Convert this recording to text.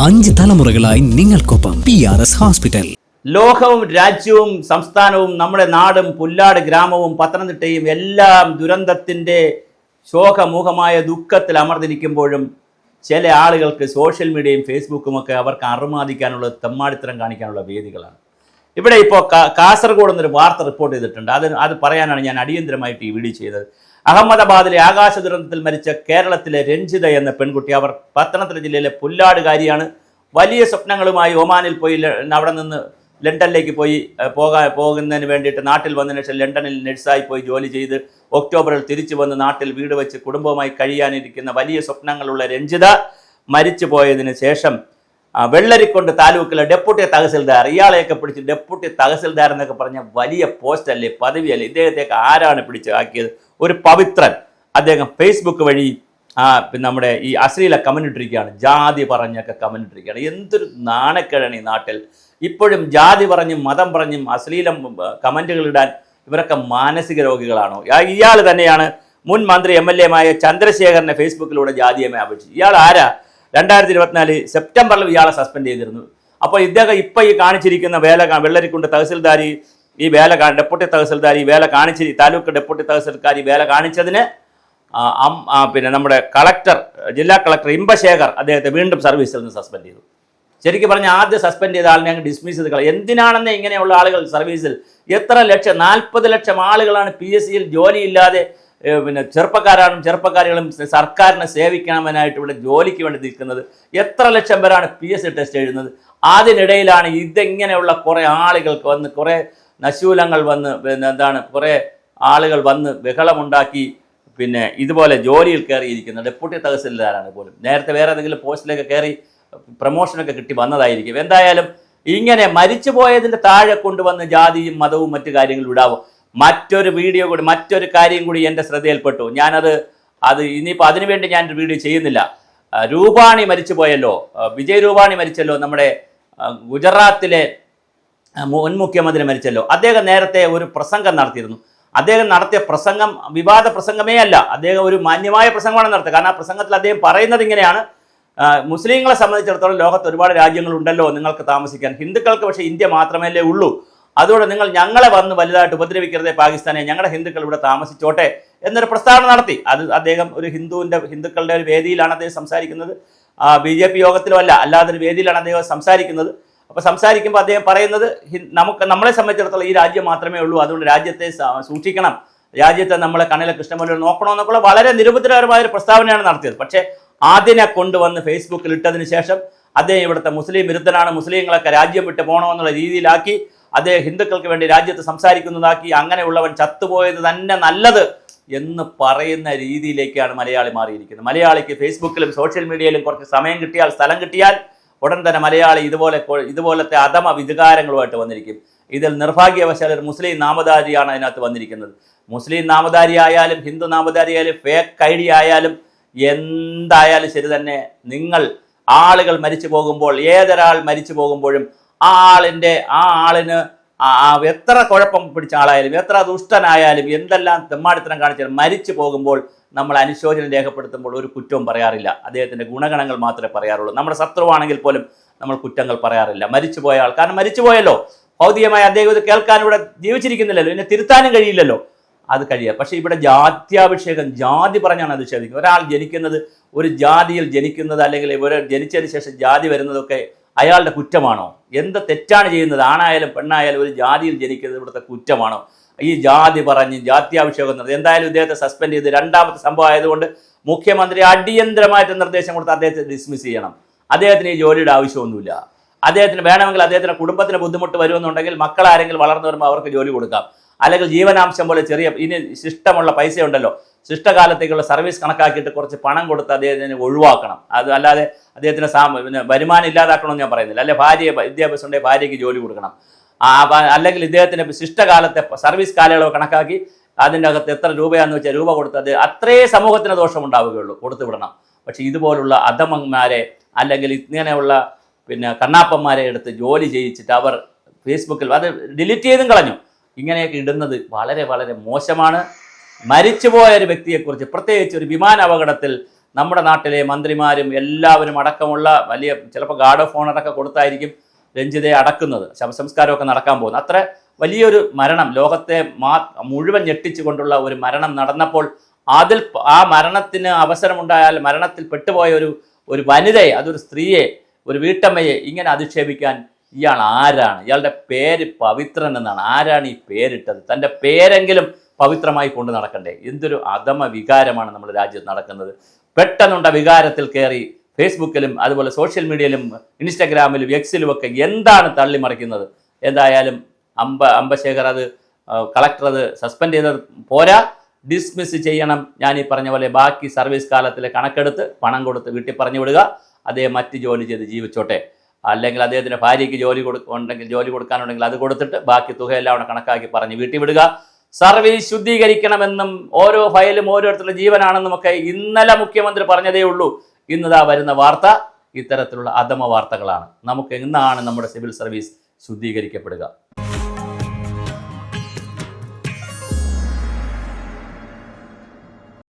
5 തലമുറകളായി നിങ്ങൾക്കൊപ്പം PRS hospital. ലോകവും രാജ്യവും സംസ്ഥാനവും നമ്മുടെ നാടും പുല്ലാട് ഗ്രാമവും പത്തനംതിട്ടയും എല്ലാം ദുരന്തത്തിൻ്റെ ശോകമുഖമായ ദുഃഖത്തിൽ അമർന്നിരിക്കുമ്പോഴും ചില ആളുകൾക്ക് സോഷ്യൽ മീഡിയയും ഫേസ്ബുക്കുമൊക്കെ അവർക്ക് അറുമാദിക്കാനുള്ള തെമ്മാടിത്തരം കാണിക്കാനുള്ള വേദികളാണ്. ഇവിടെ ഇപ്പോൾ കാസർഗോഡ് എന്നൊരു വാർത്ത റിപ്പോർട്ട് ചെയ്തിട്ടുണ്ട്. അത് പറയാനാണ് ഞാൻ അടിയന്തരമായിട്ട് ഈ വീഡിയോ ചെയ്തത്. അഹമ്മദാബാദിലെ ആകാശ ദുരന്തത്തിൽ മരിച്ച കേരളത്തിലെ രഞ്ജിത എന്ന പെൺകുട്ടി, അവർ പത്തനംതിട്ട ജില്ലയിലെ പുല്ലാടുകാരിയാണ്. വലിയ സ്വപ്നങ്ങളുമായി ഒമാനിൽ പോയി അവിടെ നിന്ന് ലണ്ടനിലേക്ക് പോകുന്നതിന് വേണ്ടിയിട്ട് നാട്ടിൽ വന്നതിന് ശേഷം ലണ്ടനിൽ നഴ്സായി പോയി ജോലി ചെയ്ത് ഒക്ടോബറിൽ തിരിച്ചു വന്ന് നാട്ടിൽ വീട് വെച്ച് കുടുംബവുമായി കഴിയാനിരിക്കുന്ന വലിയ സ്വപ്നങ്ങളുള്ള രഞ്ജിത മരിച്ചു പോയതിന് ശേഷം വെള്ളരിക്കൊണ്ട് താലൂക്കിലെ ഡെപ്യൂട്ടി തഹസിൽദാർ, ഇയാളെയൊക്കെ പിടിച്ച് ഡെപ്യൂട്ടി തഹസിൽദാർ എന്നൊക്കെ പറഞ്ഞ വലിയ പോസ്റ്റ് അല്ലേ, പദവിയല്ലേ, ഇദ്ദേഹത്തെയൊക്കെ ആരാണ് പിടിച്ച് ആക്കിയത്? ഒരു പവിത്രൻ. അദ്ദേഹം ഫേസ്ബുക്ക് വഴി നമ്മുടെ ഈ അശ്ലീല കമന്റിരിക്കുകയാണ്, ജാതി പറഞ്ഞൊക്കെ കമന്റിരിക്കുകയാണ്. എന്തൊരു നാണക്കേടാണ് ഈ നാട്ടിൽ. ഇപ്പോഴും ജാതി പറഞ്ഞും മതം പറഞ്ഞും അശ്ലീലം കമന്റുകൾ ഇടാൻ ഇവരൊക്കെ മാനസിക രോഗികളാണോ? ഇയാൾ തന്നെയാണ് മുൻ മന്ത്രി MLA ചന്ദ്രശേഖരനെ ഫേസ്ബുക്കിലൂടെ ജാതിയമേ അപേക്ഷിച്ചു. ഇയാൾ ആരാ? 2024 സെപ്റ്റംബറിൽ ഇയാളെ സസ്പെൻഡ് ചെയ്തിരുന്നു. അപ്പോൾ ഇദ്ദേഹം ഇപ്പോൾ ഈ കാണിച്ചിരിക്കുന്ന വെള്ളരിക്കുണ്ട് തഹസിൽദാരി ഈ ഡെപ്യൂട്ടി തഹസിൽദാരി താലൂക്ക് ഡെപ്യൂട്ടി തഹസിൽദാരി വേല കാണിച്ചതിന് പിന്നെ നമ്മുടെ ജില്ലാ കളക്ടർ ഇമ്പശേഖർ അദ്ദേഹത്തെ വീണ്ടും സർവീസിൽ നിന്ന് സസ്പെൻഡ് ചെയ്തു. ശരിക്കും പറഞ്ഞാൽ ആദ്യം സസ്പെൻഡ് ചെയ്ത ആളിനെ അങ്ങ് ഡിസ്മിസ് ചെയ്ത് കളയും. എന്തിനാണെന്ന് ഇങ്ങനെയുള്ള ആളുകൾ സർവീസിൽ? എത്ര ലക്ഷം, 40 ലക്ഷം ആളുകളാണ് PSCയിൽ ജോലിയില്ലാതെ, പിന്നെ ചെറുപ്പക്കാരികളും സർക്കാരിനെ സേവിക്കണമെന്നായിട്ട് ഇവിടെ ജോലിക്ക് വേണ്ടി നിൽക്കുന്നത്. എത്ര ലക്ഷം പേരാണ് PSC ടെസ്റ്റ് എഴുതുന്നത്? അതിനിടയിലാണ് ഇതെങ്ങനെയുള്ള കുറേ ആളുകൾക്ക് വന്ന്, കുറേ നശൂലങ്ങൾ വന്ന്, കുറേ ആളുകൾ വന്ന് ബഹളമുണ്ടാക്കി പിന്നെ ഇതുപോലെ ജോലിയിൽ കയറിയിരിക്കുന്നത്. ഡെപ്യൂട്ടി തഹസിൽദാരാണ് പോലും. നേരത്തെ വേറെ ഏതെങ്കിലും പോസ്റ്റിലേക്ക് കയറി പ്രമോഷനൊക്കെ കിട്ടി വന്നതായിരിക്കും. എന്തായാലും ഇങ്ങനെ മരിച്ചു പോയതിൻ്റെ താഴെ കൊണ്ടുവന്ന് ജാതിയും മതവും മറ്റു കാര്യങ്ങളും ഇടാവും. മറ്റൊരു കാര്യം കൂടി എൻ്റെ ശ്രദ്ധയിൽപ്പെട്ടു. ഇനിയിപ്പോൾ അതിനുവേണ്ടി ഞാൻ വീഡിയോ ചെയ്യുന്നില്ല. രൂപാണി മരിച്ചു പോയല്ലോ, വിജയ് രൂപാണി മരിച്ചല്ലോ, നമ്മുടെ ഗുജറാത്തിലെ മുൻ മുഖ്യമന്ത്രി മരിച്ചല്ലോ. അദ്ദേഹം നേരത്തെ ഒരു പ്രസംഗം നടത്തിയിരുന്നു. അദ്ദേഹം നടത്തിയ പ്രസംഗം വിവാദ പ്രസംഗമേ അല്ല, അദ്ദേഹം ഒരു മാന്യമായ പ്രസംഗമാണ് നടത്തുക. കാരണം ആ പ്രസംഗത്തിൽ അദ്ദേഹം പറയുന്നത് ഇങ്ങനെയാണ്: മുസ്ലിങ്ങളെ സംബന്ധിച്ചിടത്തോളം ലോകത്ത് ഒരുപാട് രാജ്യങ്ങളുണ്ടല്ലോ നിങ്ങൾക്ക് താമസിക്കാൻ, ഹിന്ദുക്കൾക്ക് പക്ഷേ ഇന്ത്യ മാത്രമല്ലേ ഉള്ളൂ, അതുകൊണ്ട് നിങ്ങൾ ഞങ്ങളെ വന്ന് വലുതായിട്ട് ഉപദ്രവിക്കരുതേ പാകിസ്ഥാനെ, ഞങ്ങളുടെ ഹിന്ദുക്കൾ ഇവിടെ താമസിച്ചോട്ടെ എന്നൊരു പ്രസ്താവന നടത്തി. അദ്ദേഹം ഒരു ഹിന്ദുക്കളുടെ ഒരു വേദിയിലാണ് അദ്ദേഹം സംസാരിക്കുന്നത്. BJP യോഗത്തിലോ അല്ലാതൊരു വേദിയിലാണ് അദ്ദേഹം സംസാരിക്കുന്നത്. അപ്പോൾ സംസാരിക്കുമ്പോൾ അദ്ദേഹം പറയുന്നത്, നമ്മളെ സംബന്ധിച്ചിടത്തോളം ഈ രാജ്യം മാത്രമേ ഉള്ളൂ, അതുകൊണ്ട് രാജ്യത്തെ സൂക്ഷിക്കണം, രാജ്യത്തെ നമ്മളെ കണ്ണിലെ കൃഷ്ണമൂല്യം നോക്കണമെന്നൊക്കെയുള്ള വളരെ നിരുപദ്രവകരമായ ഒരു പ്രസ്താവനയാണ് നടത്തിയത്. പക്ഷേ അതിനെ കൊണ്ടുവന്ന് ഫേസ്ബുക്കിൽ ഇട്ടതിന് ശേഷം അദ്ദേഹം ഇവിടുത്തെ മുസ്ലിം വിരുദ്ധനാണ്, മുസ്ലിങ്ങളൊക്കെ രാജ്യം വിട്ട് പോകണമെന്നുള്ള രീതിയിലാക്കി അദ്ദേഹം ഹിന്ദുക്കൾക്ക് വേണ്ടി രാജ്യത്ത് സംസാരിക്കുന്നതാക്കി, അങ്ങനെയുള്ളവൻ ചത്തുപോയത് തന്നെ നല്ലത് എന്ന് പറയുന്ന രീതിയിലേക്കാണ് മലയാളി മാറിയിരിക്കുന്നത്. മലയാളിക്ക് ഫേസ്ബുക്കിലും സോഷ്യൽ മീഡിയയിലും കുറച്ച് സമയം കിട്ടിയാൽ, സ്ഥലം കിട്ടിയാൽ ഉടൻ തന്നെ മലയാളി ഇതുപോലത്തെ അധമ വികാരങ്ങളുമായിട്ട് വന്നിരിക്കും. ഇതിൽ നിർഭാഗ്യവശാൽ ഒരു മുസ്ലിം നാമധാരിയാണ് അതിനകത്ത് വന്നിരിക്കുന്നത്. മുസ്ലിം നാമധാരി ആയാലും ഹിന്ദു നാമധാരി ആയാലും ഫേക്ക് ID ആയാലും എന്തായാലും ശരി തന്നെ, ആളുകൾ മരിച്ചു പോകുമ്പോൾ, ഏതൊരാൾ മരിച്ചു പോകുമ്പോഴും ആ ആളിന് എത്ര കുഴപ്പം പിടിച്ച ആളായാലും, എത്ര ദുഷ്ടനായാലും, എന്തെല്ലാം തെമ്മാടിത്തരം കാണിച്ചാലും മരിച്ചു പോകുമ്പോൾ നമ്മൾ അനുശോചനം രേഖപ്പെടുത്തുമ്പോൾ ഒരു കുറ്റവും പറയാറില്ല. അദ്ദേഹത്തിൻ്റെ ഗുണഗണങ്ങൾ മാത്രമേ പറയാറുള്ളൂ. നമ്മുടെ ശത്രുവാണെങ്കിൽ പോലും നമ്മൾ കുറ്റങ്ങൾ പറയാറില്ല. മരിച്ചുപോയ ആൾ, കാരണം മരിച്ചുപോയല്ലോ, ഭൗതികമായി അദ്ദേഹം ഇത് കേൾക്കാൻ ഇവിടെ ജീവിച്ചിരിക്കുന്നില്ലല്ലോ, എന്നെ തിരുത്താനും കഴിയില്ലല്ലോ, അത് കഴിയുക. പക്ഷേ ഇവിടെ ജാത്യാഭിഷേകം, ജാതി പറഞ്ഞാണ് അത് നിഷേധിക്കുന്നത്. ഒരാൾ ജനിക്കുന്നത്, ഒരു ജാതിയിൽ ജനിക്കുന്നത്, അല്ലെങ്കിൽ ഇവർ ജനിച്ചതിന് ശേഷം ജാതി വരുന്നതൊക്കെ അയാളുടെ കുറ്റമാണോ? എന്ത് തെറ്റാണ് ചെയ്യുന്നത്? ആണായാലും പെണ്ണായാലും ഒരു ജാതിയിൽ ജനിക്കുന്നത് ഇവിടുത്തെ കുറ്റമാണോ? ഈ ജാതി പറഞ്ഞ് ജാത്യാഭിഷേകം നടത്തി. എന്തായാലും ഇദ്ദേഹത്തെ സസ്പെൻഡ് ചെയ്ത് രണ്ടാമത്തെ സംഭവം ആയതുകൊണ്ട് മുഖ്യമന്ത്രി അടിയന്തരമായിട്ട് നിർദ്ദേശം കൊടുത്ത് അദ്ദേഹത്തെ ഡിസ്മിസ് ചെയ്യണം. അദ്ദേഹത്തിന് ഈ ജോലിയുടെ ആവശ്യമൊന്നുമില്ല. അദ്ദേഹത്തിന് വേണമെങ്കിൽ അദ്ദേഹത്തിൻ്റെ കുടുംബത്തിന് ബുദ്ധിമുട്ട് വരുമെന്നുണ്ടെങ്കിൽ മക്കളാരെങ്കിലും വളർന്നു വരുമ്പോൾ അവർക്ക് ജോലി കൊടുക്കാം. അല്ലെങ്കിൽ ജീവനാംശം പോലെ ഇനി ശിഷ്ടമുള്ള പൈസ ഉണ്ടല്ലോ, ശിഷ്ടകാലത്തേക്കുള്ള സർവീസ് കണക്കാക്കിയിട്ട് കുറച്ച് പണം കൊടുത്ത് അദ്ദേഹത്തിന് ഒഴിവാക്കണം. അല്ലാതെ അദ്ദേഹത്തിന് വരുമാനം ഇല്ലാതാക്കണമെന്ന് ഞാൻ പറയുന്നില്ല. അല്ലെ ഭാര്യ വിദ്യാഭ്യാസം ഉണ്ടെങ്കിൽ ഭാര്യയ്ക്ക് ജോലി കൊടുക്കണം. അല്ലെങ്കിൽ ഇദ്ദേഹത്തിന് ശിഷ്ടകാലത്തെ സർവീസ് കാലയളവ് കണക്കാക്കി അതിൻ്റെ അകത്ത് എത്ര രൂപയാണെന്ന് വെച്ചാൽ രൂപ കൊടുത്തത് അത്രേ സമൂഹത്തിന് ദോഷമുണ്ടാവുകയുള്ളൂ, കൊടുത്തു വിടണം. പക്ഷേ ഇതുപോലുള്ള അധമന്മാരെ അല്ലെങ്കിൽ ഇങ്ങനെയുള്ള കണ്ണാപ്പന്മാരെ എടുത്ത് ജോലി ചെയ്യിച്ചിട്ട് അവർ ഫേസ്ബുക്കിൽ അത് ഡിലീറ്റ് ചെയ്തും കളഞ്ഞു. ഇങ്ങനെയൊക്കെ ഇടുന്നത് വളരെ വളരെ മോശമാണ്. മരിച്ചുപോയ ഒരു വ്യക്തിയെക്കുറിച്ച്, പ്രത്യേകിച്ച് ഒരു വിമാന അപകടത്തിൽ നമ്മുടെ നാട്ടിലെ മന്ത്രിമാരും എല്ലാവരും അടക്കമുള്ള വലിയ ചിലപ്പോൾ ഗാർഡ് ഓഫ് ഓണറൊക്കെ കൊടുത്തായിരിക്കും രഞ്ജിതയെ അടക്കുന്നത്, ശവസംസ്കാരമൊക്കെ നടക്കാൻ പോകുന്നത്. അത്ര വലിയൊരു മരണം, ലോകത്തെ മുഴുവൻ ഞെട്ടിച്ചുകൊണ്ടുള്ള ഒരു മരണം നടന്നപ്പോൾ ആ മരണത്തിന് അവസരമുണ്ടായാൽ മരണത്തിൽ പെട്ടുപോയ ഒരു വനിതയെ, അതൊരു സ്ത്രീയെ, ഒരു വീട്ടമ്മയെ ഇങ്ങനെ അധിക്ഷേപിക്കാൻ ഇയാൾ ആരാണ്? ഇയാളുടെ പേര് പവിത്രൻ എന്നാണ്. ആരാണ് ഈ പേരിട്ടത്? തൻ്റെ പേരെങ്കിലും പവിത്രമായി കൊണ്ട് നടക്കണ്ടേ? എന്തൊരു അധമ വികാരമാണ് നമ്മുടെ രാജ്യത്ത് നടക്കുന്നത്. പെട്ടെന്നുണ്ട വികാരത്തിൽ കയറി ഫേസ്ബുക്കിലും അതുപോലെ സോഷ്യൽ മീഡിയയിലും ഇൻസ്റ്റഗ്രാമിലും എക്സിലും ഒക്കെ എന്താണ് തള്ളിമറിക്കുന്നത്? എന്തായാലും അംബശേഖർ കളക്ടർ അത് സസ്പെൻഡ് ചെയ്തത് പോരാ, ഡിസ്മിസ് ചെയ്യണം. ഞാൻ ഈ പറഞ്ഞ പോലെ ബാക്കി സർവീസ് കാലത്തിലെ കണക്കെടുത്ത് പണം കൊടുത്ത് വീട്ടിൽ പറഞ്ഞു വിടുക. അദ്ദേഹം മറ്റ് ജോലി ചെയ്ത് ജീവിച്ചോട്ടെ. അല്ലെങ്കിൽ അദ്ദേഹത്തിൻ്റെ ഭാര്യയ്ക്ക് ജോലി കൊടുക്കാനുണ്ടെങ്കിൽ അത് കൊടുത്തിട്ട് ബാക്കി തുകയെല്ലാം അവിടെ കണക്കാക്കി പറഞ്ഞ് വീട്ടിൽ വിടുക. സർവീസ് ശുദ്ധീകരിക്കണമെന്നും ഓരോ ഫയലും ഓരോരുത്തരുടെ ജീവനാണെന്നും ഒക്കെ ഇന്നലെ മുഖ്യമന്ത്രി പറഞ്ഞതേ ഉള്ളൂ. ഇന്നതാ വരുന്ന വാർത്ത ഇത്തരത്തിലുള്ള അധമ വാർത്തകളാണ്. നമുക്ക് എന്നാണ് നമ്മുടെ സിവിൽ സർവീസ് ശുദ്ധീകരിക്കപ്പെടുക?